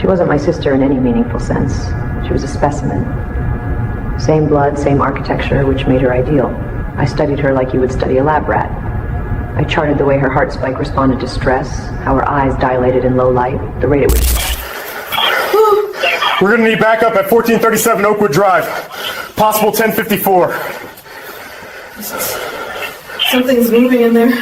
She wasn't my sister in any meaningful sense. She was a specimen. Same blood, same architecture, which made her ideal. I studied her like you would study a lab rat. I charted the way her heart spike responded to stress, how her eyes dilated in low light, the rate at which... We're gonna need backup at 1437 Oakwood Drive. Possible 1054. Something's moving in there.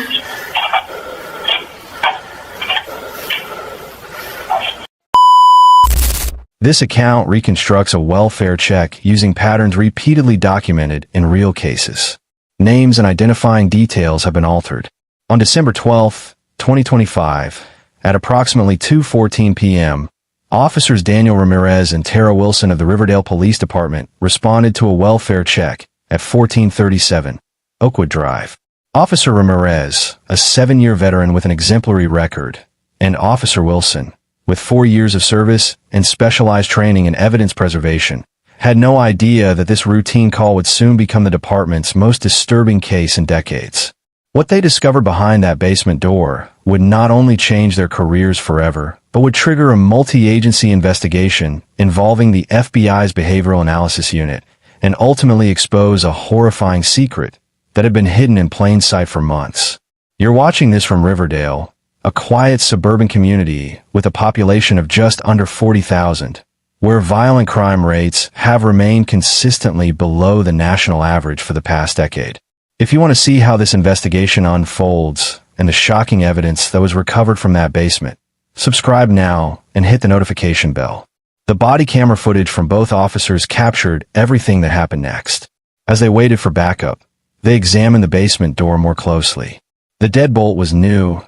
This account reconstructs a welfare check using patterns repeatedly documented in real cases. Names and identifying details have been altered. On December 12, 2025, at approximately 2:14 p.m., Officers Daniel Ramirez and Tara Wilson of the Riverdale Police Department responded to a welfare check at 1437 Oakwood Drive. Officer Ramirez, a 7-year veteran with an exemplary record, and Officer Wilson, with 4 years of service and specialized training in evidence preservation, had no idea that this routine call would soon become the department's most disturbing case in decades. What they discovered behind that basement door would not only change their careers forever, but would trigger a multi-agency investigation involving the FBI's Behavioral Analysis Unit and ultimately expose a horrifying secret that had been hidden in plain sight for months. You're watching this from Riverdale, a quiet suburban community with a population of just under 40,000, where violent crime rates have remained consistently below the national average for the past decade. If you want to see how this investigation unfolds and the shocking evidence that was recovered from that basement, subscribe now and hit the notification bell. The body camera footage from both officers captured everything that happened next. As they waited for backup, they examined the basement door more closely. The deadbolt was new,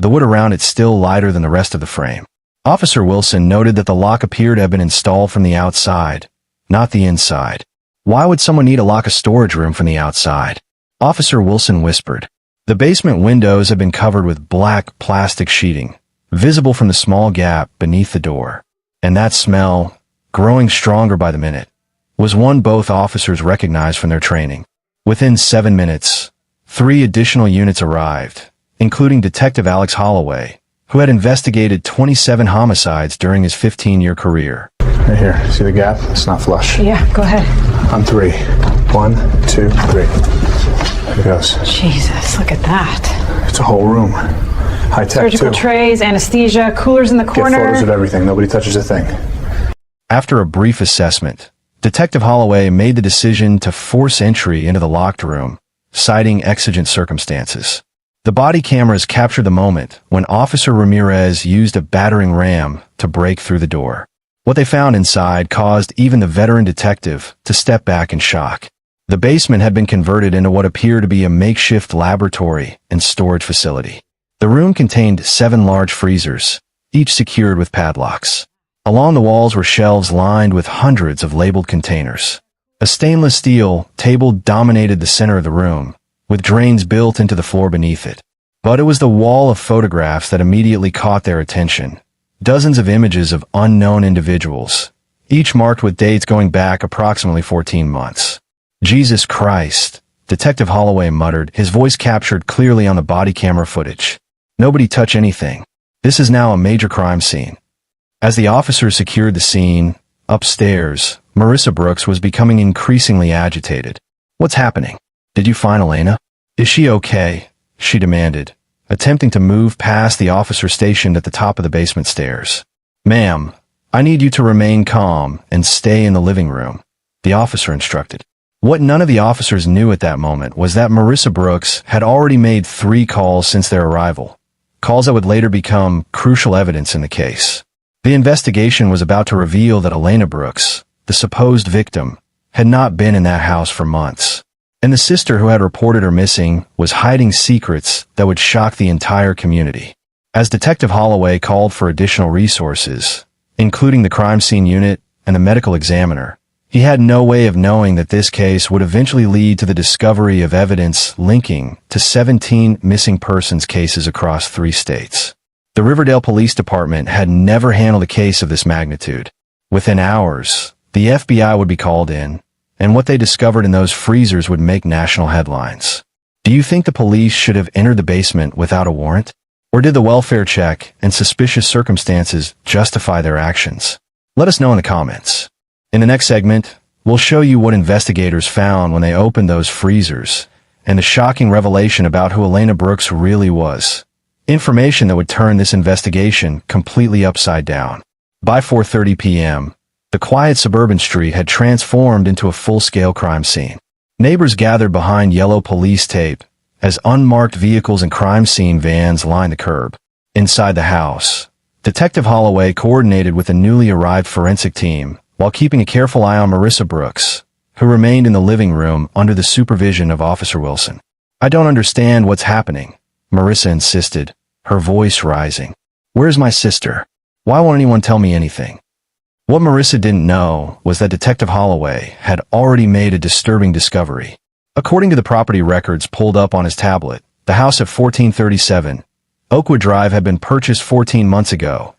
the wood around it still lighter than the rest of the frame. Officer Wilson noted that the lock appeared to have been installed from the outside, not the inside. Why would someone need to lock a storage room from the outside? Officer Wilson whispered. The basement windows had been covered with black plastic sheeting, visible from the small gap beneath the door. And that smell, growing stronger by the minute, was one both officers recognized from their training. Within 7 minutes, 3 additional units arrived, including Detective Alex Holloway, who had investigated 27 homicides during his 15-year career. Right here, see the gap? It's not flush. Yeah, go ahead. On 3. 1, 2, 3. There it goes. Jesus, look at that. It's a whole room. High tech, Surgical too. trays, anesthesia, coolers in the corner. Get photos of everything. Nobody touches a thing. After a brief assessment, Detective Holloway made the decision to force entry into the locked room, citing exigent circumstances. The body cameras captured the moment when Officer Ramirez used a battering ram to break through the door. What they found inside caused even the veteran detective to step back in shock. The basement had been converted into what appeared to be a makeshift laboratory and storage facility. The room contained 7 large freezers, each secured with padlocks. Along the walls were shelves lined with hundreds of labeled containers. A stainless steel table dominated the center of the room, with drains built into the floor beneath it. But it was the wall of photographs that immediately caught their attention. Dozens of images of unknown individuals, each marked with dates going back approximately 14 months. Jesus Christ, Detective Holloway muttered, his voice captured clearly on the body camera footage. Nobody touch anything. This is now a major crime scene. As the officers secured the scene, upstairs, Marissa Brooks was becoming increasingly agitated. What's happening? Did you find Elena? Is she okay? She demanded, attempting to move past the officer stationed at the top of the basement stairs. Ma'am, I need you to remain calm and stay in the living room, the officer instructed. What none of the officers knew at that moment was that Marissa Brooks had already made 3 calls since their arrival, calls that would later become crucial evidence in the case. The investigation was about to reveal that Elena Brooks, the supposed victim, had not been in that house for months, and the sister who had reported her missing was hiding secrets that would shock the entire community. As Detective Holloway called for additional resources, including the crime scene unit and the medical examiner, he had no way of knowing that this case would eventually lead to the discovery of evidence linking to 17 missing persons cases across 3 states. The Riverdale Police Department had never handled a case of this magnitude. Within hours, the FBI would be called in, and what they discovered in those freezers would make national headlines. Do you think the police should have entered the basement without a warrant? Or did the welfare check and suspicious circumstances justify their actions? Let us know in the comments. In the next segment, we'll show you what investigators found when they opened those freezers, and the shocking revelation about who Elena Brooks really was. Information that would turn this investigation completely upside down. By 4:30 p.m., the quiet suburban street had transformed into a full-scale crime scene. Neighbors gathered behind yellow police tape as unmarked vehicles and crime scene vans lined the curb. Inside the house, Detective Holloway coordinated with a newly arrived forensic team while keeping a careful eye on Marissa Brooks, who remained in the living room under the supervision of Officer Wilson. "I don't understand what's happening," Marissa insisted, her voice rising. "Where's my sister? Why won't anyone tell me anything?" What Marissa didn't know was that Detective Holloway had already made a disturbing discovery. According to the property records pulled up on his tablet, the house at 1437 Oakwood Drive had been purchased 14 months ago,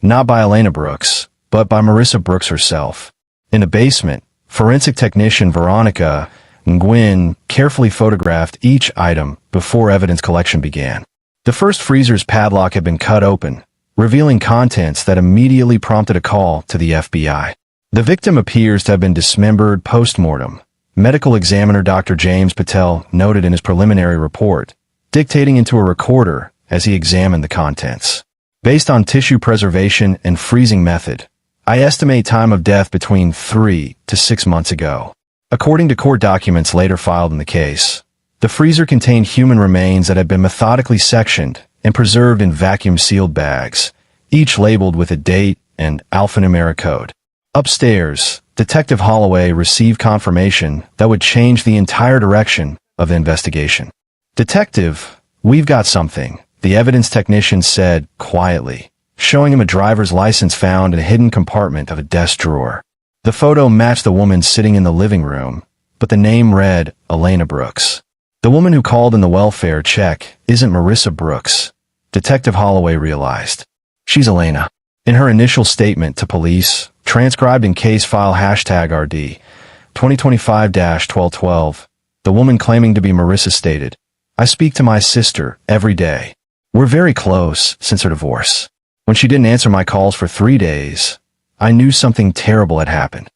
not by Elena Brooks, but by Marissa Brooks herself. In the basement, forensic technician Veronica Nguyen carefully photographed each item before evidence collection began. The first freezer's padlock had been cut open, revealing contents that immediately prompted a call to the FBI. The victim appears to have been dismembered post-mortem, medical examiner Dr. James Patel noted in his preliminary report, dictating into a recorder as he examined the contents. Based on tissue preservation and freezing method, I estimate time of death between 3 to 6 months ago. According to court documents later filed in the case, the freezer contained human remains that had been methodically sectioned and preserved in vacuum-sealed bags, each labeled with a date and alphanumeric code. Upstairs, Detective Holloway received confirmation that would change the entire direction of the investigation. "Detective, we've got something," the evidence technician said quietly, showing him a driver's license found in a hidden compartment of a desk drawer. The photo matched the woman sitting in the living room, but the name read Elena Brooks. The woman who called in the welfare check isn't Marissa Brooks, Detective Holloway realized. She's Elena. In her initial statement to police, transcribed in case file #RD 2025-1212, the woman claiming to be Marissa stated, "I speak to my sister every day. We're very close since her divorce. When she didn't answer my calls for 3 days, I knew something terrible had happened."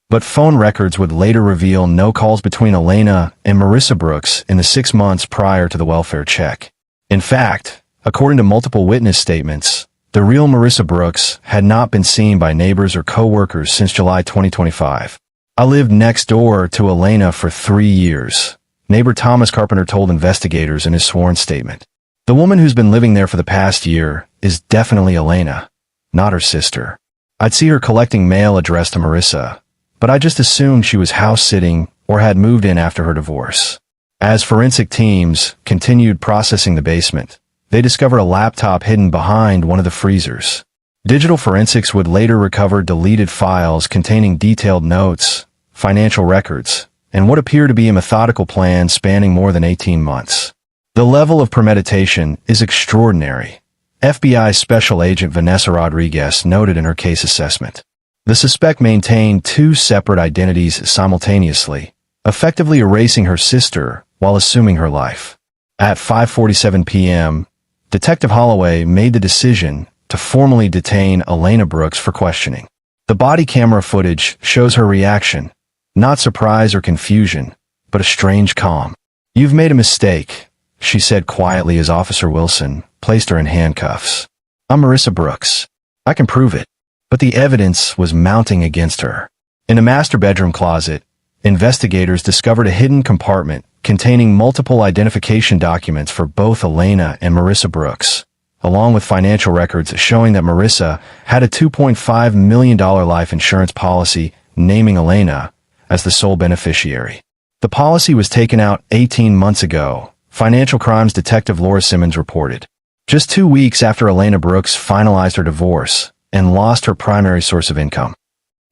But phone records would later reveal no calls between Elena and Marissa Brooks in the 6 months prior to the welfare check. In fact, according to multiple witness statements, the real Marissa Brooks had not been seen by neighbors or co-workers since July 2025. "I lived next door to Elena for 3 years," neighbor Thomas Carpenter told investigators in his sworn statement. "The woman who's been living there for the past year is definitely Elena, not her sister. I'd see her collecting mail addressed to Marissa, but I just assumed she was house-sitting or had moved in after her divorce." As forensic teams continued processing the basement, they discovered a laptop hidden behind one of the freezers. Digital forensics would later recover deleted files containing detailed notes, financial records, and what appeared to be a methodical plan spanning more than 18 months. The level of premeditation is extraordinary, FBI Special Agent Vanessa Rodriguez noted in her case assessment. The suspect maintained 2 separate identities simultaneously, effectively erasing her sister while assuming her life. At 5:47 p.m., Detective Holloway made the decision to formally detain Elena Brooks for questioning. The body camera footage shows her reaction, not surprise or confusion, but a strange calm. "You've made a mistake," she said quietly as Officer Wilson placed her in handcuffs. "I'm Marissa Brooks. I can prove it." But the evidence was mounting against her. In a master bedroom closet, investigators discovered a hidden compartment containing multiple identification documents for both Elena and Marissa Brooks, along with financial records showing that Marissa had a $2.5 million life insurance policy naming Elena as the sole beneficiary. The policy was taken out 18 months ago, Financial Crimes Detective Laura Simmons reported, just 2 weeks after Elena Brooks finalized her divorce and lost her primary source of income.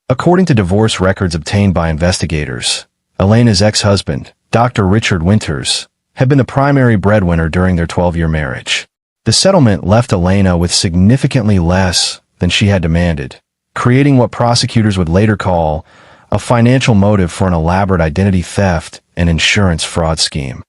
According to divorce records obtained by investigators, Elena's ex-husband, Dr. Richard Winters, had been the primary breadwinner during their 12-year marriage. The settlement left Elena with significantly less than she had demanded, creating what prosecutors would later call a financial motive for an elaborate identity theft and insurance fraud scheme.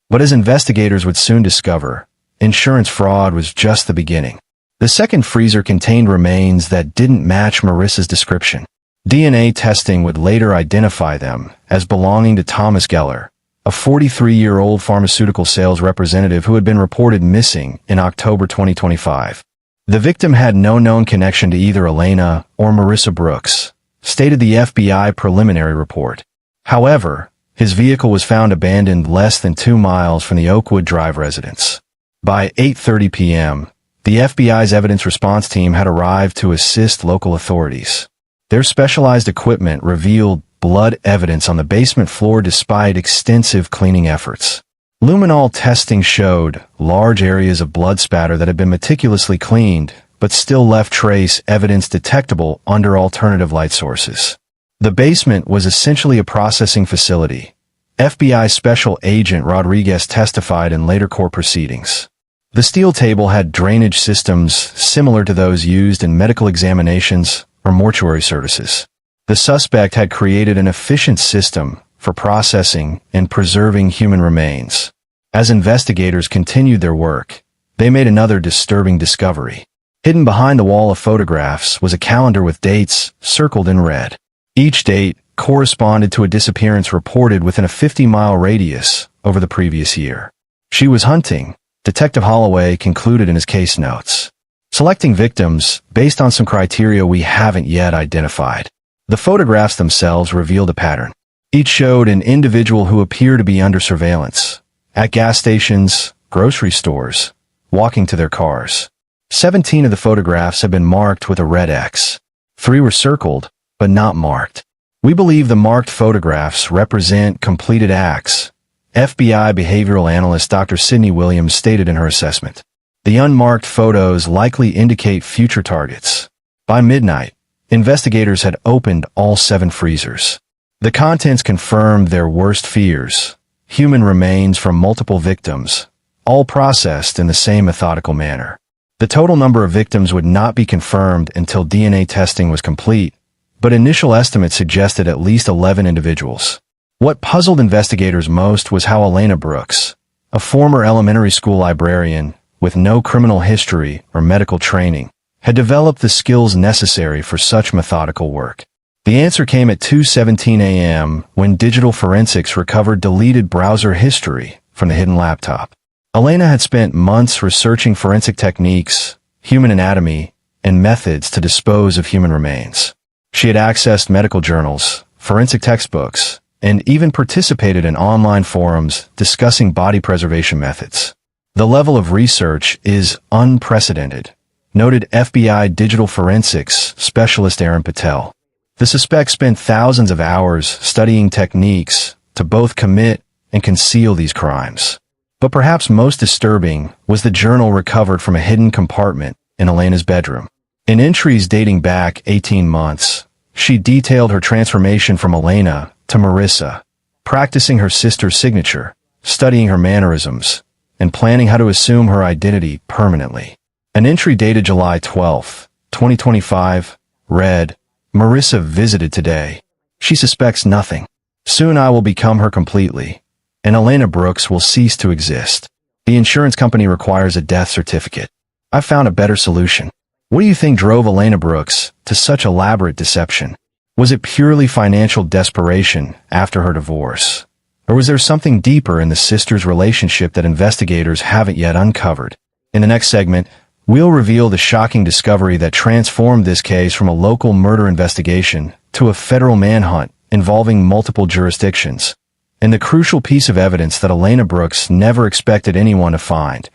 But as investigators would soon discover, insurance fraud was just the beginning. The second freezer contained remains that didn't match Marissa's description. DNA testing would later identify them as belonging to Thomas Geller, a 43-year-old pharmaceutical sales representative who had been reported missing in October 2025. The victim had no known connection to either Elena or Marissa Brooks, stated the FBI preliminary report. However, his vehicle was found abandoned less than 2 miles from the Oakwood Drive residence. By 8:30 p.m., the FBI's evidence response team had arrived to assist local authorities. Their specialized equipment revealed blood evidence on the basement floor despite extensive cleaning efforts. Luminol testing showed large areas of blood spatter that had been meticulously cleaned, but still left trace evidence detectable under alternative light sources. The basement was essentially a processing facility. FBI Special Agent Rodriguez testified in later court proceedings. The steel table had drainage systems similar to those used in medical examinations or mortuary services. The suspect had created an efficient system for processing and preserving human remains. As investigators continued their work, they made another disturbing discovery. Hidden behind the wall of photographs was a calendar with dates circled in red. Each date corresponded to a disappearance reported within a 50-mile radius over the previous year. She was hunting, Detective Holloway concluded in his case notes, selecting victims based on some criteria we haven't yet identified. The photographs themselves revealed a pattern. Each showed an individual who appeared to be under surveillance, at gas stations, grocery stores, walking to their cars. 17 of the photographs have been marked with a red X. 3 were circled, but not marked. We believe the marked photographs represent completed acts, FBI behavioral analyst Dr. Sidney Williams stated in her assessment. The unmarked photos likely indicate future targets. By midnight, investigators had opened all 7 freezers. The contents confirmed their worst fears: human remains from multiple victims, all processed in the same methodical manner. The total number of victims would not be confirmed until DNA testing was complete, but initial estimates suggested at least 11 individuals. What puzzled investigators most was how Elena Brooks, a former elementary school librarian with no criminal history or medical training, had developed the skills necessary for such methodical work. The answer came at 2:17 a.m. when digital forensics recovered deleted browser history from the hidden laptop. Elena had spent months researching forensic techniques, human anatomy, and methods to dispose of human remains. She had accessed medical journals, forensic textbooks, and even participated in online forums discussing body preservation methods. The level of research is unprecedented, noted FBI digital forensics specialist Aaron Patel. The suspect spent thousands of hours studying techniques to both commit and conceal these crimes. But perhaps most disturbing was the journal recovered from a hidden compartment in Elena's bedroom. In entries dating back 18 months, she detailed her transformation from Elena to Marissa, practicing her sister's signature, studying her mannerisms, and planning how to assume her identity permanently. An entry dated July 12, 2025, read, "Marissa visited today. She suspects nothing. Soon I will become her completely, and Elena Brooks will cease to exist. The insurance company requires a death certificate. I found a better solution." What do you think drove Elena Brooks to such elaborate deception? Was it purely financial desperation after her divorce? Or was there something deeper in the sisters' relationship that investigators haven't yet uncovered? In the next segment, we'll reveal the shocking discovery that transformed this case from a local murder investigation to a federal manhunt involving multiple jurisdictions, and the crucial piece of evidence that Elena Brooks never expected anyone to find.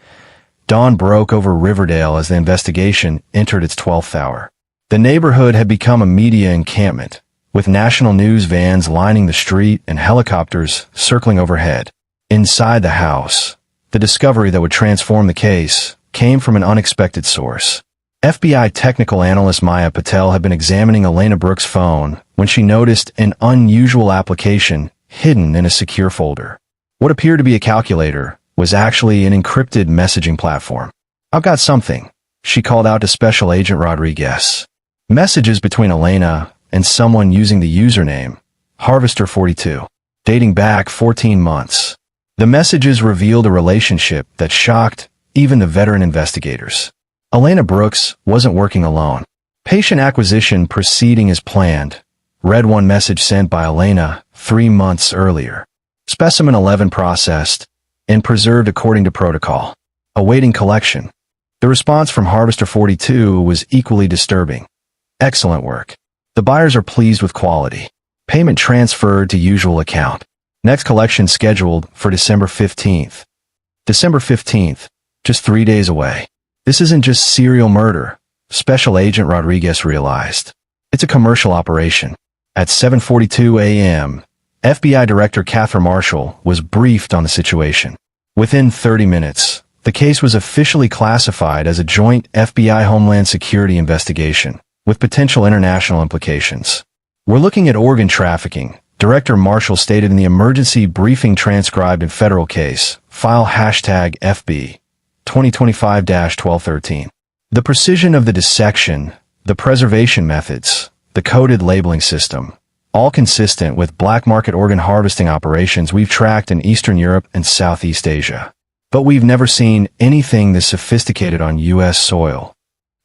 Dawn broke over Riverdale as the investigation entered its 12th hour. The neighborhood had become a media encampment, with national news vans lining the street and helicopters circling overhead. Inside the house, the discovery that would transform the case came from an unexpected source. FBI technical analyst Maya Patel had been examining Elena Brooks' phone when she noticed an unusual application hidden in a secure folder. What appeared to be a calculator was actually an encrypted messaging platform. "I've got something," she called out to Special Agent Rodriguez. Messages between Elena and someone using the username Harvester42, dating back 14 months. The messages revealed a relationship that shocked even the veteran investigators. Elena Brooks wasn't working alone. Patient acquisition proceeding as planned. Read one message sent by Elena 3 months earlier. Specimen 11 processed and preserved according to protocol. Awaiting collection. The response from Harvester 42 was equally disturbing. Excellent work. The buyers are pleased with quality. Payment transferred to usual account. Next collection scheduled for December 15th. December 15th, just 3 days away. This isn't just serial murder, Special Agent Rodriguez realized. It's a commercial operation. At 7:42 a.m., FBI Director Catherine Marshall was briefed on the situation. Within 30 minutes, the case was officially classified as a joint FBI Homeland Security investigation, with potential international implications. We're looking at organ trafficking, Director Marshall stated in the emergency briefing transcribed in federal case, file #FB 2025-1213. The precision of the dissection, the preservation methods, the coded labeling system, all consistent with black market organ harvesting operations we've tracked in Eastern Europe and Southeast Asia. But we've never seen anything this sophisticated on U.S. soil.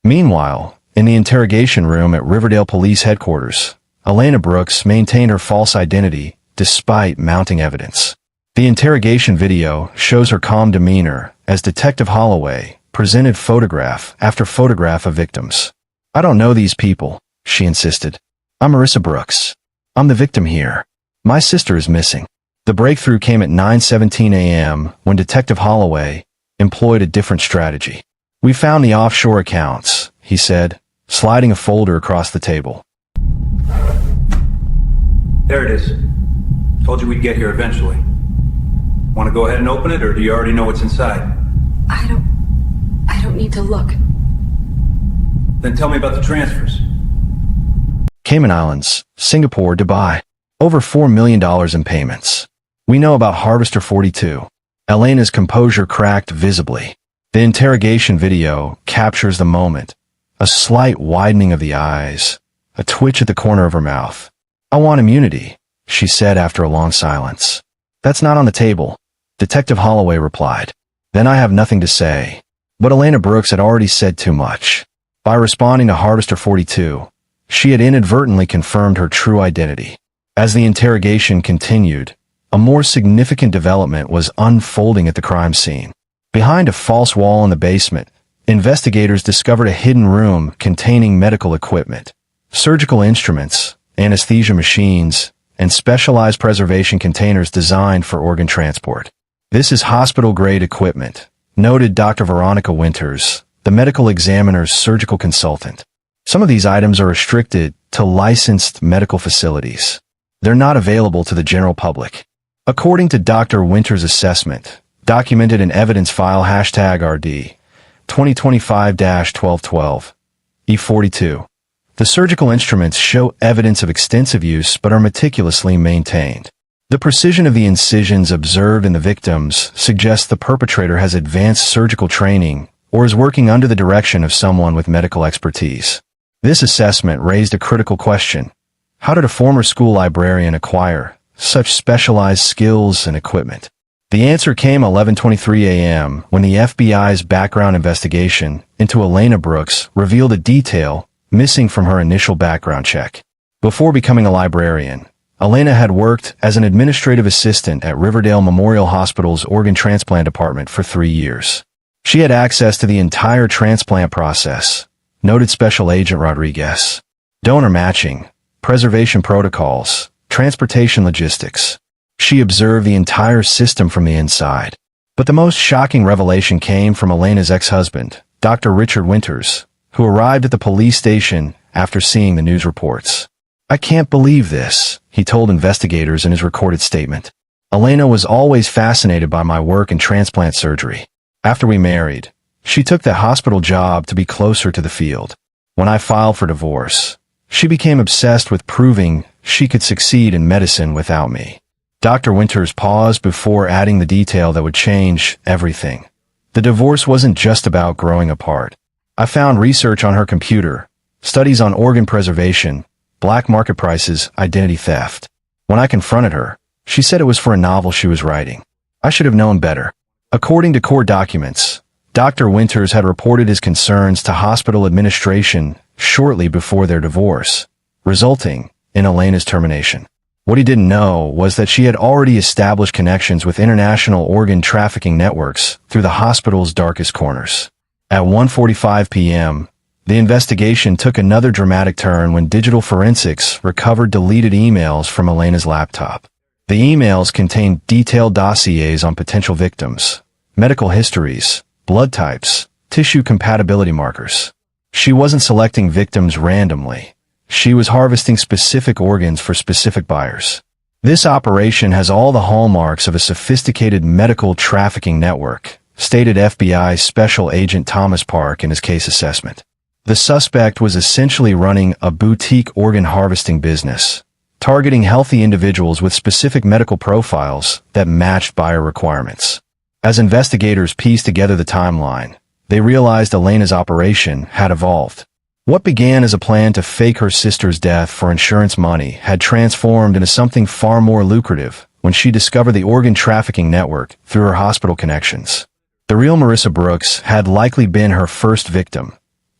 Meanwhile, in the interrogation room at Riverdale Police Headquarters, Elena Brooks maintained her false identity despite mounting evidence. The interrogation video shows her calm demeanor as Detective Holloway presented photograph after photograph of victims. "I don't know these people," she insisted. "I'm Marissa Brooks. I'm the victim here. My sister is missing." The breakthrough came at 9:17 a.m. when Detective Holloway employed a different strategy. "We found the offshore accounts," he said, sliding a folder across the table. There it is. Told you we'd get here eventually. Want to go ahead and open it, or do you already know what's inside? I don't need to look. Then tell me about the transfers. Cayman Islands, Singapore, Dubai. Over $4 million in payments. We know about Harvester 42. Elena's composure cracked visibly. The interrogation video captures the moment. A slight widening of the eyes. A twitch at the corner of her mouth. "I want immunity," she said after a long silence. "That's not on the table," Detective Holloway replied. "Then I have nothing to say." But Elena Brooks had already said too much. By responding to Harvester 42, she had inadvertently confirmed her true identity. As the interrogation continued, a more significant development was unfolding at the crime scene. Behind a false wall in the basement, investigators discovered a hidden room containing medical equipment, surgical instruments, anesthesia machines, and specialized preservation containers designed for organ transport. "This is hospital-grade equipment," noted Dr. Veronica Winters, the medical examiner's surgical consultant. "Some of these items are restricted to licensed medical facilities. They're not available to the general public." According to Dr. Winters' assessment, documented in evidence file #RD 2025-1212, E42, the surgical instruments show evidence of extensive use but are meticulously maintained. The precision of the incisions observed in the victims suggests the perpetrator has advanced surgical training or is working under the direction of someone with medical expertise. This assessment raised a critical question. How did a former school librarian acquire such specialized skills and equipment? The answer came 11:23 a.m. when the FBI's background investigation into Elena Brooks revealed a detail missing from her initial background check. Before becoming a librarian, Elena had worked as an administrative assistant at Riverdale Memorial Hospital's organ transplant department for 3 years. She had access to the entire transplant process, noted Special Agent Rodriguez. Donor matching, preservation protocols, transportation logistics. She observed the entire system from the inside. But the most shocking revelation came from Elena's ex-husband, Dr. Richard Winters, who arrived at the police station after seeing the news reports. "I can't believe this," he told investigators in his recorded statement. "Elena was always fascinated by my work in transplant surgery. After we married, she took the hospital job to be closer to the field. When I filed for divorce, she became obsessed with proving she could succeed in medicine without me." Dr. Winters paused before adding the detail that would change everything. "The divorce wasn't just about growing apart. I found research on her computer, studies on organ preservation, black market prices, identity theft. When I confronted her, she said it was for a novel she was writing. I should have known better." According to court documents, Dr. Winters had reported his concerns to hospital administration shortly before their divorce, resulting in Elena's termination. What he didn't know was that she had already established connections with international organ trafficking networks through the hospital's darkest corners. At 1:45 p.m., the investigation took another dramatic turn when digital forensics recovered deleted emails from Elena's laptop. The emails contained detailed dossiers on potential victims, medical histories, blood types, tissue compatibility markers. She wasn't selecting victims randomly. She was harvesting specific organs for specific buyers. This operation has all the hallmarks of a sophisticated medical trafficking network, stated FBI Special Agent Thomas Park in his case assessment. The suspect was essentially running a boutique organ harvesting business, targeting healthy individuals with specific medical profiles that matched buyer requirements. As investigators pieced together the timeline, they realized Elena's operation had evolved. What began as a plan to fake her sister's death for insurance money had transformed into something far more lucrative when she discovered the organ trafficking network through her hospital connections. The real Marissa Brooks had likely been her first victim,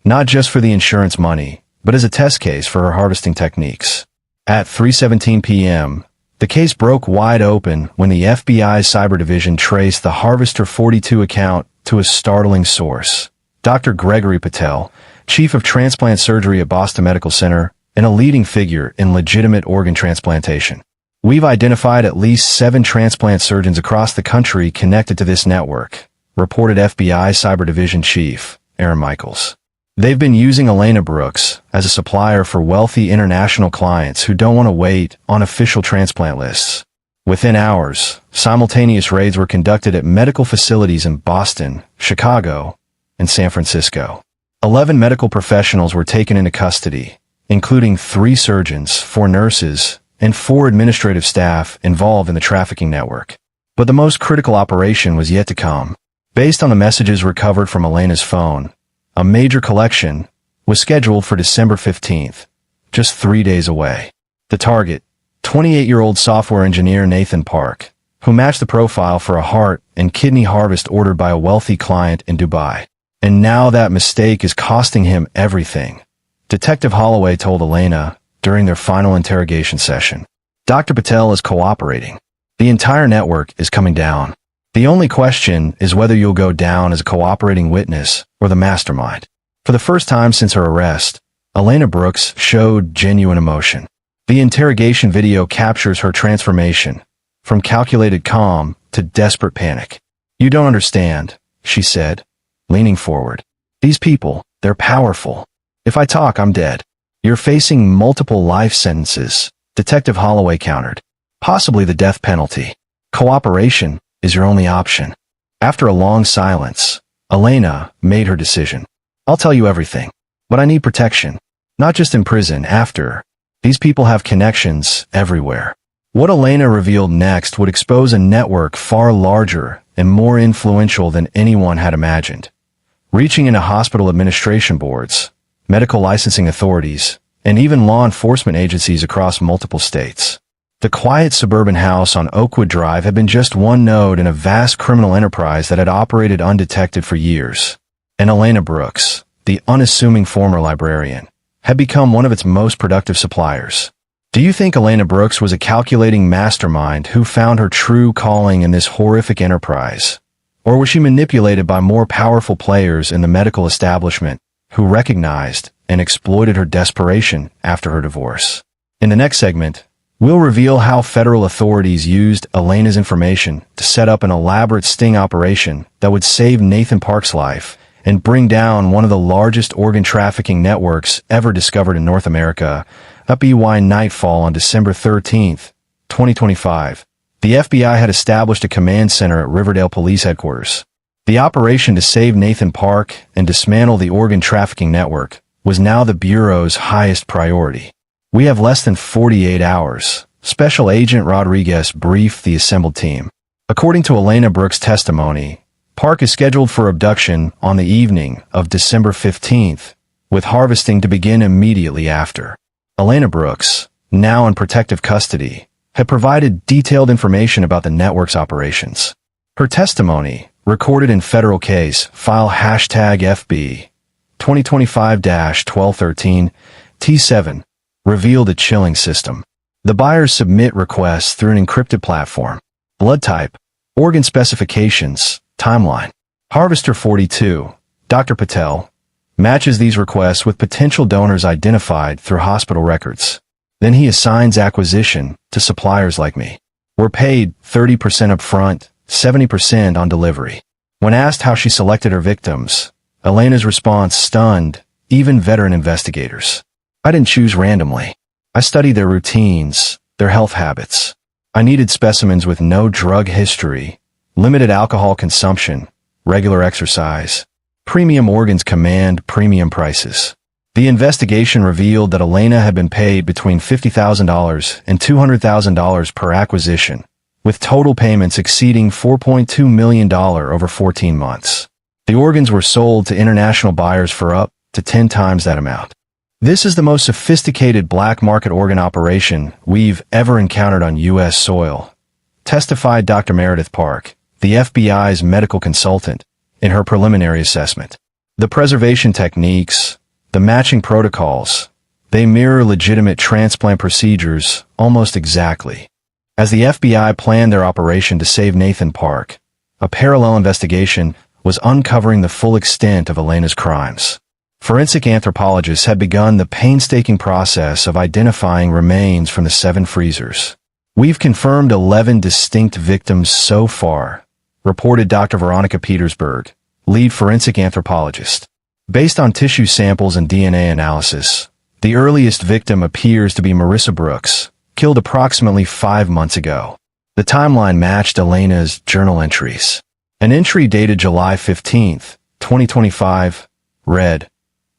not just for the insurance money, but as a test case for her harvesting techniques. At 3:17 p.m., the case broke wide open when the FBI's cyber division traced the Harvester 42 account to a startling source. Dr. Gregory Patel, chief of transplant surgery at Boston Medical Center and a leading figure in legitimate organ transplantation. We've identified at least 7 transplant surgeons across the country connected to this network, reported FBI cyber division chief Aaron Michaels. They've been using Elena Brooks as a supplier for wealthy international clients who don't want to wait on official transplant lists. Within hours, simultaneous raids were conducted at medical facilities in Boston, Chicago, and San Francisco. 11 medical professionals were taken into custody, including 3 surgeons, 4 nurses, and 4 administrative staff involved in the trafficking network. But the most critical operation was yet to come. Based on the messages recovered from Elena's phone, a major collection was scheduled for December 15th, just 3 days away. The target, 28-year-old software engineer Nathan Park, who matched the profile for a heart and kidney harvest ordered by a wealthy client in Dubai. And now that mistake is costing him everything, Detective Holloway told Elena during their final interrogation session. Dr. Patel is cooperating. The entire network is coming down. The only question is whether you'll go down as a cooperating witness or the mastermind. For the first time since her arrest, Elena Brooks showed genuine emotion. The interrogation video captures her transformation, from calculated calm to desperate panic. "You don't understand," she said, leaning forward. "These people, they're powerful. If I talk, I'm dead." "You're facing multiple life sentences," Detective Holloway countered. "Possibly the death penalty. Cooperation is your only option." After a long silence, Elena made her decision. "I'll tell you everything, but I need protection. Not just in prison, after. These people have connections everywhere." What Elena revealed next would expose a network far larger and more influential than anyone had imagined, reaching into hospital administration boards, medical licensing authorities, and even law enforcement agencies across multiple states. The quiet suburban house on Oakwood Drive had been just one node in a vast criminal enterprise that had operated undetected for years. And Elena Brooks, the unassuming former librarian, had become one of its most productive suppliers. Do you think Elena Brooks was a calculating mastermind who found her true calling in this horrific enterprise? Or was she manipulated by more powerful players in the medical establishment who recognized and exploited her desperation after her divorce? In the next segment, we'll reveal how federal authorities used Elena's information to set up an elaborate sting operation that would save Nathan Park's life and bring down one of the largest organ trafficking networks ever discovered in North America. At BY nightfall on December 13th, 2025, the FBI had established a command center at Riverdale Police Headquarters. The operation to save Nathan Park and dismantle the organ trafficking network was now the Bureau's highest priority. "We have less than 48 hours, Special Agent Rodriguez briefed the assembled team. According to Elena Brooks' testimony, Park is scheduled for abduction on the evening of December 15th, with harvesting to begin immediately after. Elena Brooks, now in protective custody, had provided detailed information about the network's operations. Her testimony recorded in federal case, file hashtag FB 2025-1213 T7, revealed a chilling system. The buyers submit requests through an encrypted platform. Blood type, organ specifications, timeline. Harvester 42, Dr. Patel, matches these requests with potential donors identified through hospital records. Then he assigns acquisition to suppliers like me. We're paid 30% upfront, 70% on delivery. When asked how she selected her victims, Elena's response stunned even veteran investigators. I didn't choose randomly. I studied their routines, their health habits. I needed specimens with no drug history, limited alcohol consumption, regular exercise. Premium organs command premium prices. The investigation revealed that Elena had been paid between $50,000 and $200,000 per acquisition, with total payments exceeding $4.2 million over 14 months. The organs were sold to international buyers for up to 10 times that amount. This is the most sophisticated black market organ operation we've ever encountered on U.S. soil, testified Dr. Meredith Park, the FBI's medical consultant, in her preliminary assessment. The preservation techniques, the matching protocols, they mirror legitimate transplant procedures almost exactly. As the FBI planned their operation to save Nathan Park, a parallel investigation was uncovering the full extent of Elena's crimes. Forensic anthropologists had begun the painstaking process of identifying remains from the 7 freezers. We've confirmed 11 distinct victims so far, reported Dr. Veronica Petersburg, lead forensic anthropologist. Based on tissue samples and DNA analysis, the earliest victim appears to be Marissa Brooks, killed approximately 5 months ago. The timeline matched Elena's journal entries. An entry dated July 15, 2025, read,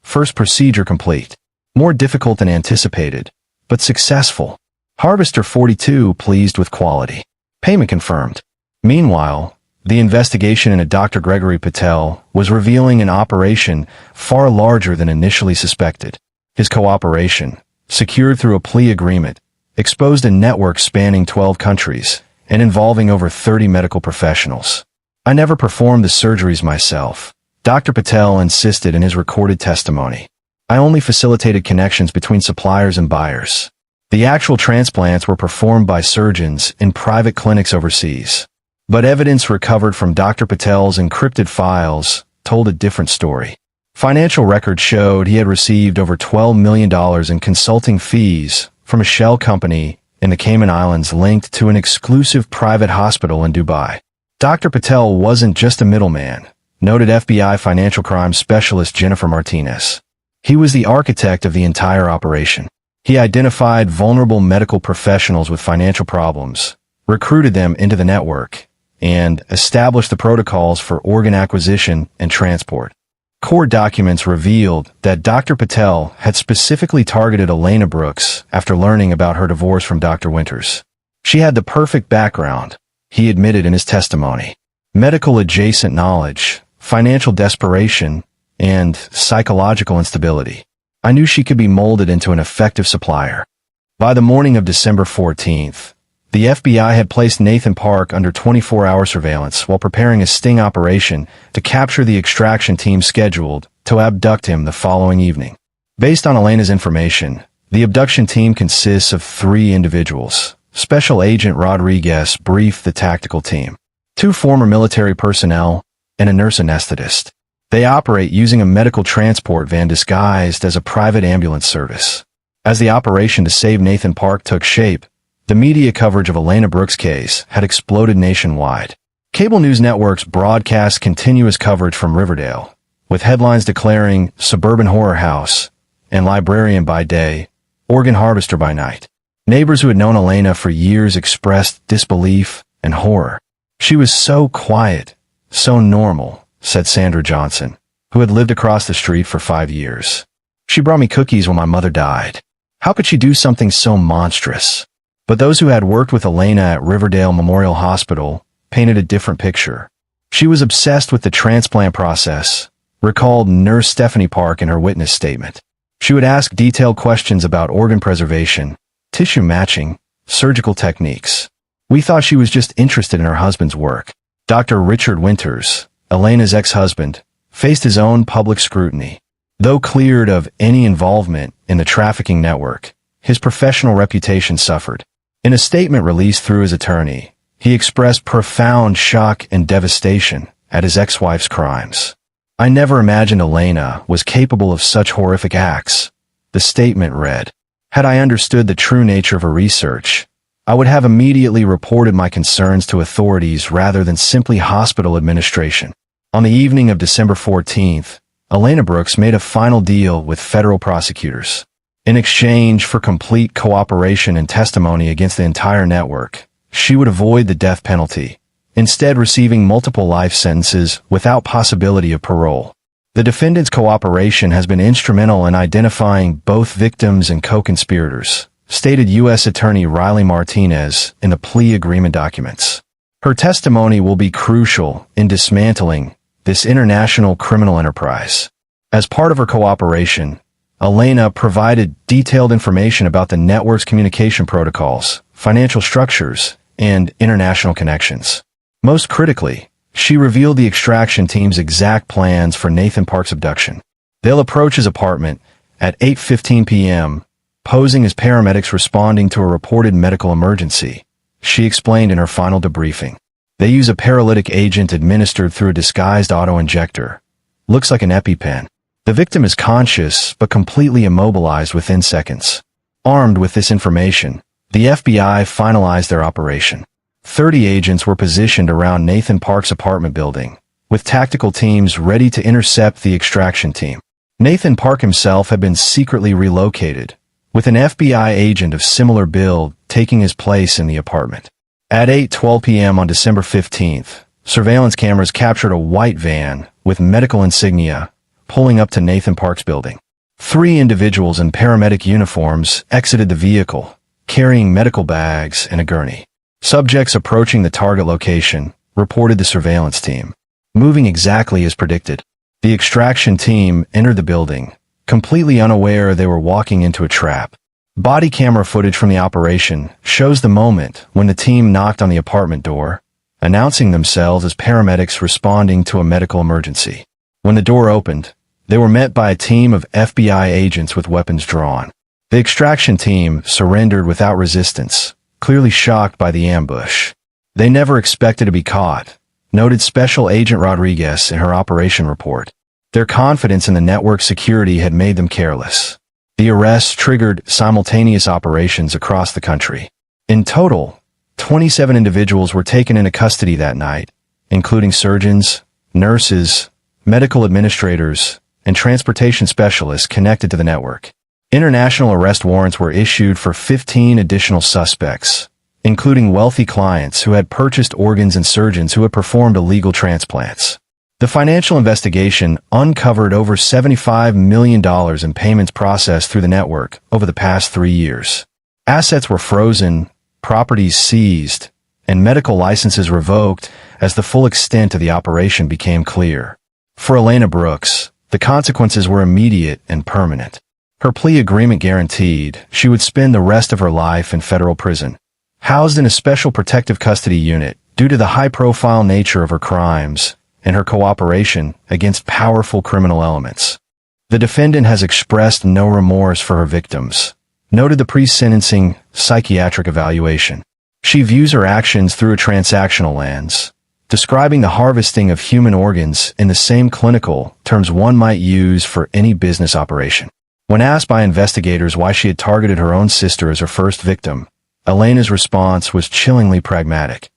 "First procedure complete. More difficult than anticipated, but successful. Harvester 42 pleased with quality. Payment confirmed." Meanwhile, the investigation into Dr. Gregory Patel was revealing an operation far larger than initially suspected. His cooperation, secured through a plea agreement, exposed a network spanning 12 countries and involving over 30 medical professionals. "I never performed the surgeries myself," Dr. Patel insisted in his recorded testimony. "I only facilitated connections between suppliers and buyers. The actual transplants were performed by surgeons in private clinics overseas." But evidence recovered from Dr. Patel's encrypted files told a different story. Financial records showed he had received over $12 million in consulting fees from a shell company in the Cayman Islands linked to an exclusive private hospital in Dubai. Dr. Patel wasn't just a middleman, noted FBI financial crimes specialist Jennifer Martinez. He was the architect of the entire operation. He identified vulnerable medical professionals with financial problems, recruited them into the network, and established the protocols for organ acquisition and transport. Court documents revealed that Dr. Patel had specifically targeted Elena Brooks after learning about her divorce from Dr. Winters. She had the perfect background, he admitted in his testimony: medical adjacent knowledge, financial desperation, and psychological instability. "I knew she could be molded into an effective supplier." By the morning of December 14th, the FBI had placed Nathan Park under 24-hour surveillance while preparing a sting operation to capture the extraction team scheduled to abduct him the following evening. Based on Elena's information, the abduction team consists of 3 individuals. Special Agent Rodriguez briefed the tactical team, 2 former military personnel, and a nurse anesthetist. They operate using a medical transport van disguised as a private ambulance service. As the operation to save Nathan Park took shape, the media coverage of Elena Brooks' case had exploded nationwide. Cable news networks broadcast continuous coverage from Riverdale, with headlines declaring "Suburban Horror House" and "Librarian" by day, "Organ Harvester" by night. Neighbors who had known Elena for years expressed disbelief and horror. "She was so quiet, so normal," said Sandra Johnson, who had lived across the street for 5 years. "She brought me cookies when my mother died. How could she do something so monstrous?" But those who had worked with Elena at Riverdale Memorial Hospital painted a different picture. "She was obsessed with the transplant process," recalled Nurse Stephanie Park in her witness statement. "She would ask detailed questions about organ preservation, tissue matching, surgical techniques. We thought she was just interested in her husband's work." Dr. Richard Winters, Elena's ex-husband, faced his own public scrutiny. Though cleared of any involvement in the trafficking network, his professional reputation suffered. In a statement released through his attorney, he expressed profound shock and devastation at his ex-wife's crimes. "I never imagined Elena was capable of such horrific acts," the statement read. "Had I understood the true nature of her research, I would have immediately reported my concerns to authorities rather than simply hospital administration." On the evening of December 14th, Elena Brooks made a final deal with federal prosecutors. In exchange for complete cooperation and testimony against the entire network, she would avoid the death penalty, instead receiving multiple life sentences without possibility of parole. The defendant's cooperation has been instrumental in identifying both victims and co-conspirators, stated U.S. Attorney Riley Martinez in the plea agreement documents. Her testimony will be crucial in dismantling this international criminal enterprise. As part of her cooperation, Elena provided detailed information about the network's communication protocols, financial structures, and international connections. Most critically, she revealed the extraction team's exact plans for Nathan Park's abduction. They'll approach his apartment at 8:15 p.m., posing as paramedics responding to a reported medical emergency, she explained in her final debriefing. They use a paralytic agent administered through a disguised auto-injector. Looks like an EpiPen. The victim is conscious but completely immobilized within seconds. Armed with this information, the FBI finalized their operation. 30 agents were positioned around Nathan Park's apartment building, with tactical teams ready to intercept the extraction team. Nathan Park himself had been secretly relocated, with an FBI agent of similar build taking his place in the apartment. At 8:12 p.m. on December 15th, surveillance cameras captured a white van with medical insignia pulling up to Nathan Park's building. 3 individuals in paramedic uniforms exited the vehicle, carrying medical bags and a gurney. Subjects approaching the target location, reported the surveillance team. Moving exactly as predicted, the extraction team entered the building, completely unaware they were walking into a trap. Body camera footage from the operation shows the moment when the team knocked on the apartment door, announcing themselves as paramedics responding to a medical emergency. When the door opened, they were met by a team of FBI agents with weapons drawn. The extraction team surrendered without resistance, clearly shocked by the ambush. They never expected to be caught, noted Special Agent Rodriguez in her operation report. Their confidence in the network's security had made them careless. The arrests triggered simultaneous operations across the country. In total, 27 individuals were taken into custody that night, including surgeons, nurses, medical administrators, and transportation specialists connected to the network. International arrest warrants were issued for 15 additional suspects, including wealthy clients who had purchased organs and surgeons who had performed illegal transplants. The financial investigation uncovered over $75 million in payments processed through the network over the past 3 years. Assets were frozen, properties seized, and medical licenses revoked as the full extent of the operation became clear. For Elena Brooks, the consequences were immediate and permanent. Her plea agreement guaranteed she would spend the rest of her life in federal prison, housed in a special protective custody unit due to the high-profile nature of her crimes and her cooperation against powerful criminal elements. The defendant has expressed no remorse for her victims, noted the pre-sentencing psychiatric evaluation. She views her actions through a transactional lens, describing the harvesting of human organs in the same clinical terms one might use for any business operation. When asked by investigators why she had targeted her own sister as her first victim, Elena's response was chillingly pragmatic.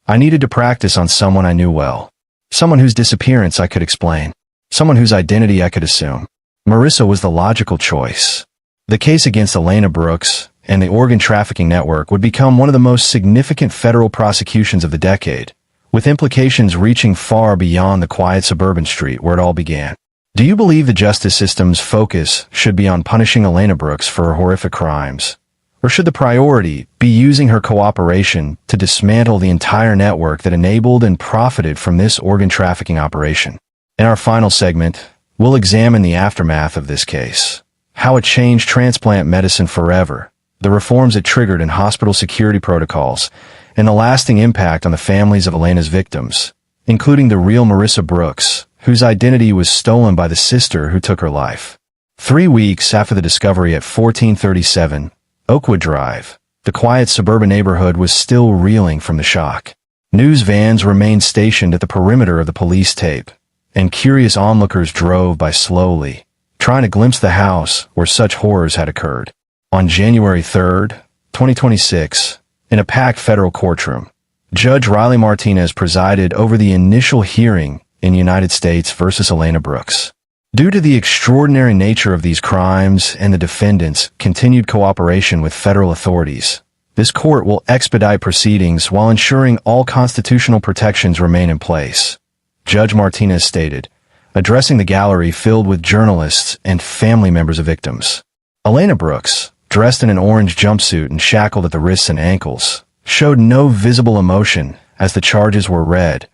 "I needed to practice on someone I knew well. Someone whose disappearance I could explain. Someone whose identity I could assume. Marissa was the logical choice." The case against Elena Brooks and the organ trafficking network would become one of the most significant federal prosecutions of the decade, with implications reaching far beyond the quiet suburban street where it all began. Do you believe the justice system's focus should be on punishing Elena Brooks for her horrific crimes? Or should the priority be using her cooperation to dismantle the entire network that enabled and profited from this organ trafficking operation? In our final segment, we'll examine the aftermath of this case, how it changed transplant medicine forever, the reforms it triggered in hospital security protocols, and the lasting impact on the families of Elena's victims, including the real Marissa Brooks, whose identity was stolen by the sister who took her life. 3 weeks after the discovery at 1437 Oakwood Drive, the quiet suburban neighborhood was still reeling from the shock. News vans remained stationed at the perimeter of the police tape, and curious onlookers drove by slowly, trying to glimpse the house where such horrors had occurred. On January 3, 2026, in a packed federal courtroom, Judge Riley Martinez presided over the initial hearing in United States versus Elena Brooks. Due to the extraordinary nature of these crimes and the defendants' continued cooperation with federal authorities, this court will expedite proceedings while ensuring all constitutional protections remain in place, Judge Martinez stated, addressing the gallery filled with journalists and family members of victims. Elena Brooks, dressed in an orange jumpsuit and shackled at the wrists and ankles, showed no visible emotion as the charges were read.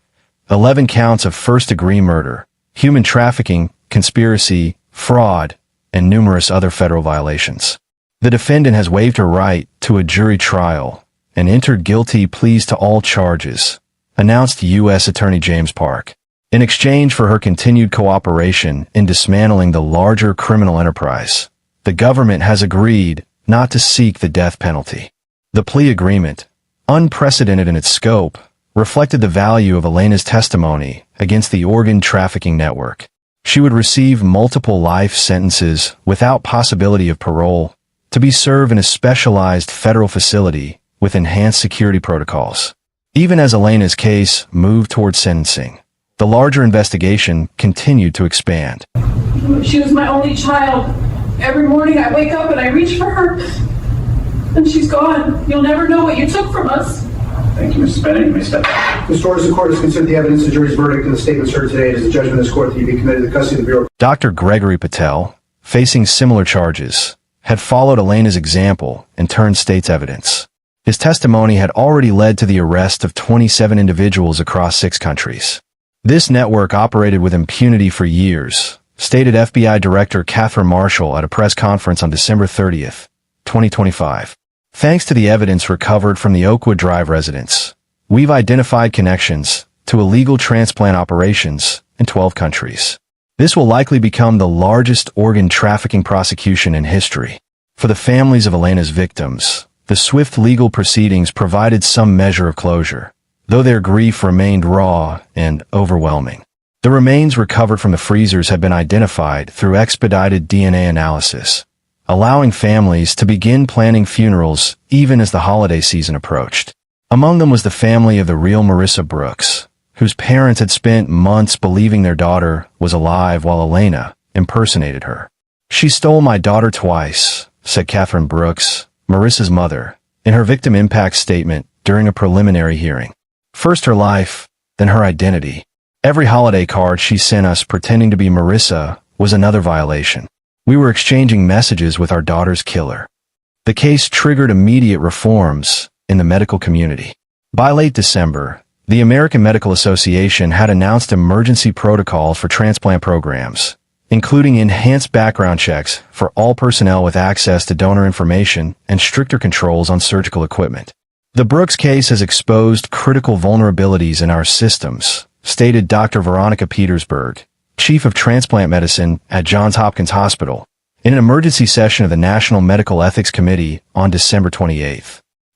11 counts of first-degree murder, human trafficking, conspiracy, fraud, and numerous other federal violations. The defendant has waived her right to a jury trial and entered guilty pleas to all charges, announced U.S. Attorney James Park. In exchange for her continued cooperation in dismantling the larger criminal enterprise, the government has agreed not to seek the death penalty. The plea agreement, unprecedented in its scope, reflected the value of Elena's testimony against the organ trafficking network. She would receive multiple life sentences without possibility of parole, to be served in a specialized federal facility with enhanced security protocols. Even as Elena's case moved toward sentencing, the larger investigation continued to expand. She was my only child. Every morning I wake up and I reach for her, and she's gone. You'll never know what you took from us. Thank you, Mrs. Bennett. You may step back. Mr. Orders, the court has considered the evidence, the jury's verdict, and the statements heard today. It is a judgment of this court that you be committed to the custody of the Bureau. Dr. Gregory Patel, facing similar charges, had followed Elena's example and turned state's evidence. His testimony had already led to the arrest of 27 individuals across 6 countries. This network operated with impunity for years, stated FBI Director Catherine Marshall at a press conference on December 30, 2025. Thanks to the evidence recovered from the Oakwood Drive residence, we've identified connections to illegal transplant operations in 12 countries. This will likely become the largest organ trafficking prosecution in history. For the families of Elena's victims, the swift legal proceedings provided some measure of closure, though their grief remained raw and overwhelming. The remains recovered from the freezers had been identified through expedited DNA analysis, allowing families to begin planning funerals even as the holiday season approached. Among them was the family of the real Marissa Brooks, whose parents had spent months believing their daughter was alive while Elena impersonated her. "She stole my daughter twice," said Catherine Brooks, Marissa's mother, in her victim impact statement during a preliminary hearing. "First her life, then her identity. Every holiday card she sent us pretending to be Marissa was another violation. We were exchanging messages with our daughter's killer." The case triggered immediate reforms in the medical community. By late December, the American Medical Association had announced emergency protocols for transplant programs, including enhanced background checks for all personnel with access to donor information and stricter controls on surgical equipment. "The Brooks case has exposed critical vulnerabilities in our systems," stated Dr. Veronica Petersburg, Chief of Transplant Medicine at Johns Hopkins Hospital, in an emergency session of the National Medical Ethics Committee on December 28.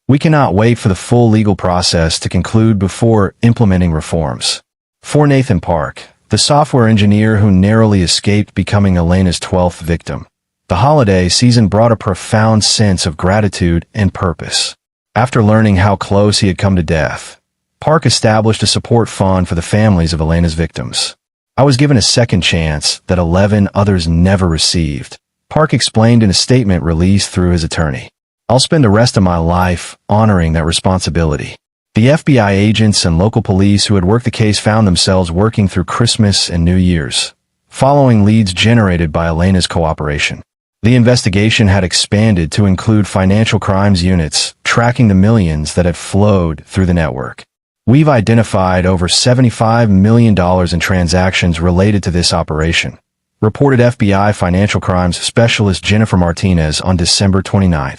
"We cannot wait for the full legal process to conclude before implementing reforms." For Nathan Park, the software engineer who narrowly escaped becoming Elena's 12th victim, the holiday season brought a profound sense of gratitude and purpose. After learning how close he had come to death, Park established a support fund for the families of Elena's victims. "I was given a second chance that 11 others never received," Park explained in a statement released through his attorney. "I'll spend the rest of my life honoring that responsibility." The FBI agents and local police who had worked the case found themselves working through Christmas and New Year's, following leads generated by Elena's cooperation. The investigation had expanded to include financial crimes units tracking the millions that had flowed through the network. "We've identified over $75 million in transactions related to this operation," reported FBI Financial Crimes Specialist Jennifer Martinez on December 29.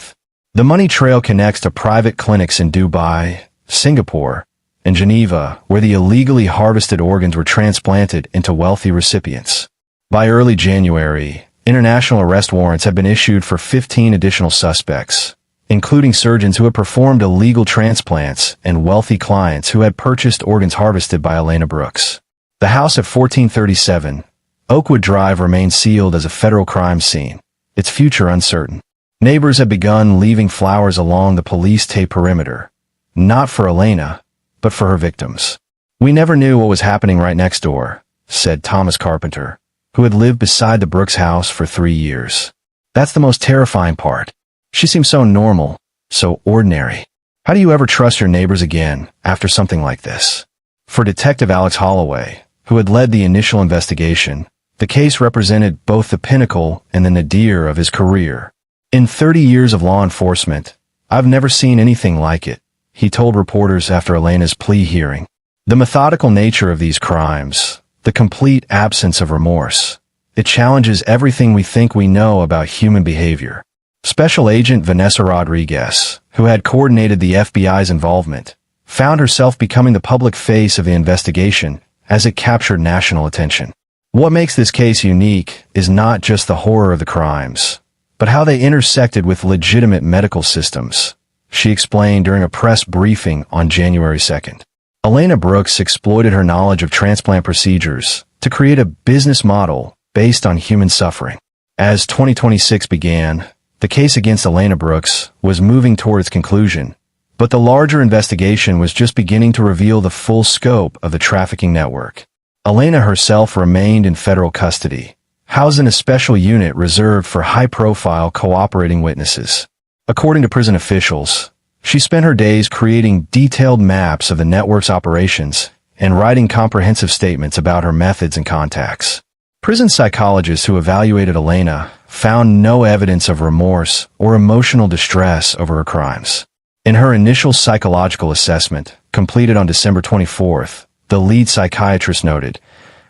The money trail connects to private clinics in Dubai, Singapore, and Geneva, where the illegally harvested organs were transplanted into wealthy recipients. By early January, international arrest warrants had been issued for 15 additional suspects, including surgeons who had performed illegal transplants and wealthy clients who had purchased organs harvested by Elena Brooks. The house at 1437 Oakwood Drive remained sealed as a federal crime scene, its future uncertain. Neighbors had begun leaving flowers along the police tape perimeter, not for Elena, but for her victims. "We never knew what was happening right next door," said Thomas Carpenter, who had lived beside the Brooks house for 3 years. "That's the most terrifying part. She seems so normal, so ordinary. How do you ever trust your neighbors again after something like this?" For Detective Alex Holloway, who had led the initial investigation, the case represented both the pinnacle and the nadir of his career. "In 30 years of law enforcement, I've never seen anything like it," he told reporters after Elena's plea hearing. "The methodical nature of these crimes, the complete absence of remorse, it challenges everything we think we know about human behavior." Special Agent Vanessa Rodriguez, who had coordinated the FBI's involvement, found herself becoming the public face of the investigation as it captured national attention. "What makes this case unique is not just the horror of the crimes, but how they intersected with legitimate medical systems," she explained during a press briefing on January 2nd. Elena Brooks exploited her knowledge of transplant procedures to create a business model based on human suffering. As 2026 began, the case against Elena Brooks was moving toward its conclusion, but the larger investigation was just beginning to reveal the full scope of the trafficking network. Elena herself remained in federal custody, housed in a special unit reserved for high-profile cooperating witnesses. According to prison officials, she spent her days creating detailed maps of the network's operations and writing comprehensive statements about her methods and contacts. Prison psychologists who evaluated Elena found no evidence of remorse or emotional distress over her crimes. In her initial psychological assessment, completed on December 24th, the lead psychiatrist noted,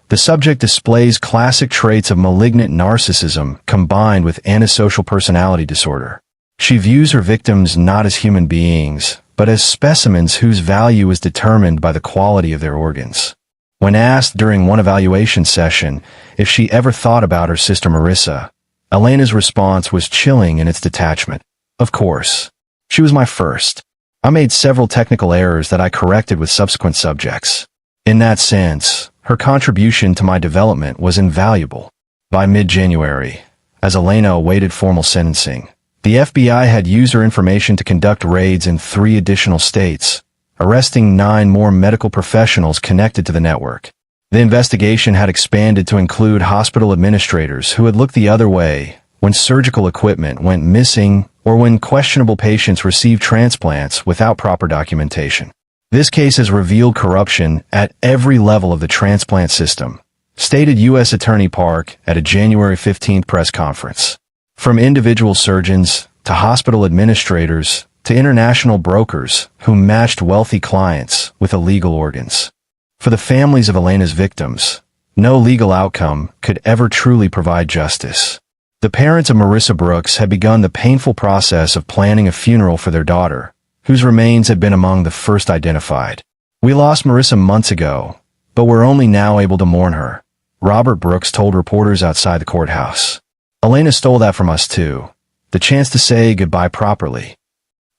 "The subject displays classic traits of malignant narcissism combined with antisocial personality disorder. She views her victims not as human beings, but as specimens whose value is determined by the quality of their organs." When asked during one evaluation session if she ever thought about her sister Marissa, Elena's response was chilling in its detachment. "Of course. She was my first. I made several technical errors that I corrected with subsequent subjects. In that sense, her contribution to my development was invaluable." By mid-January, as Elena awaited formal sentencing, the FBI had used her information to conduct raids in 3 additional states, arresting 9 more medical professionals connected to the network. The investigation had expanded to include hospital administrators who had looked the other way when surgical equipment went missing or when questionable patients received transplants without proper documentation. "This case has revealed corruption at every level of the transplant system," stated U.S. Attorney Park at a January 15th press conference. "From individual surgeons to hospital administrators to international brokers who matched wealthy clients with illegal organs. For the families of Elena's victims, no legal outcome could ever truly provide justice." The parents of Marissa Brooks had begun the painful process of planning a funeral for their daughter, whose remains had been among the first identified. "We lost Marissa months ago, but we're only now able to mourn her," Robert Brooks told reporters outside the courthouse. "Elena stole that from us too, the chance to say goodbye properly."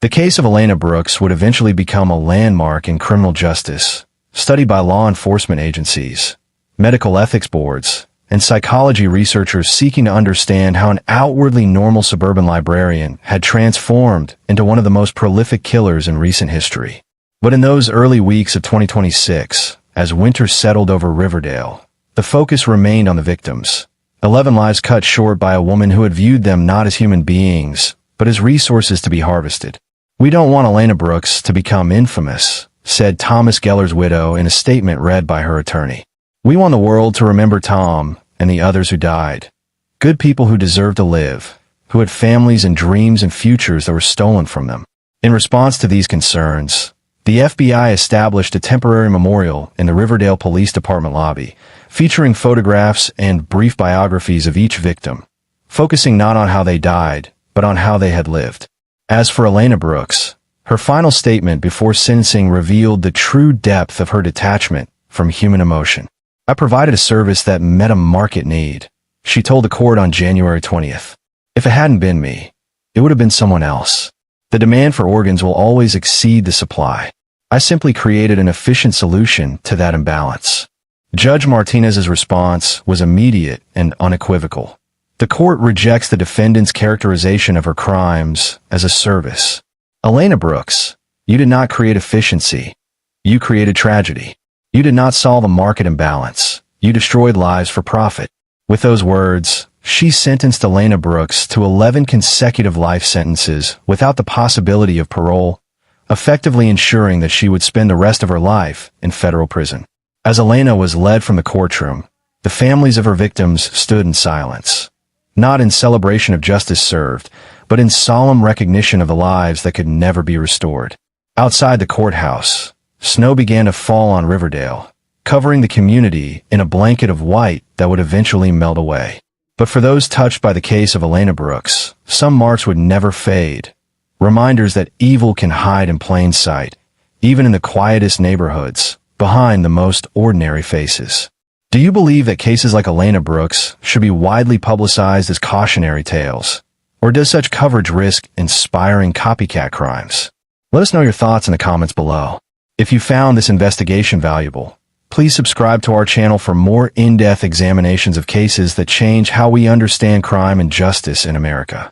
The case of Elena Brooks would eventually become a landmark in criminal justice, studied by law enforcement agencies, medical ethics boards, and psychology researchers seeking to understand how an outwardly normal suburban librarian had transformed into one of the most prolific killers in recent history. But in those early weeks of 2026, as winter settled over Riverdale, the focus remained on the victims. 11 lives cut short by a woman who had viewed them not as human beings, but as resources to be harvested. "We don't want Elena Brooks to become infamous," said Thomas Geller's widow in a statement read by her attorney. "We want the world to remember Tom and the others who died. Good people who deserved to live, who had families and dreams and futures that were stolen from them." In response to these concerns, the FBI established a temporary memorial in the Riverdale Police Department lobby, featuring photographs and brief biographies of each victim, focusing not on how they died, but on how they had lived. As for Elena Brooks, Her final statement before sentencing revealed the true depth of her detachment from human emotion. "I provided a service that met a market need," she told the court on January 20th. "If it hadn't been me, it would have been someone else. The demand for organs will always exceed the supply. I simply created an efficient solution to that imbalance." Judge Martinez's response was immediate and unequivocal. The court rejects the defendant's characterization of her crimes as a service. "Elena Brooks, you did not create efficiency. You created tragedy. You did not solve a market imbalance. You destroyed lives for profit." With those words, she sentenced Elena Brooks to 11 consecutive life sentences without the possibility of parole, effectively ensuring that she would spend the rest of her life in federal prison. As Elena was led from the courtroom, the families of her victims stood in silence, not in celebration of justice served, but in solemn recognition of the lives that could never be restored. Outside the courthouse, snow began to fall on Riverdale, covering the community in a blanket of white that would eventually melt away. But for those touched by the case of Elena Brooks, some marks would never fade. Reminders that evil can hide in plain sight, even in the quietest neighborhoods, behind the most ordinary faces. Do you believe that cases like Elena Brooks should be widely publicized as cautionary tales? Or does such coverage risk inspiring copycat crimes? Let us know your thoughts in the comments below. If you found this investigation valuable, please subscribe to our channel for more in-depth examinations of cases that change how we understand crime and justice in America.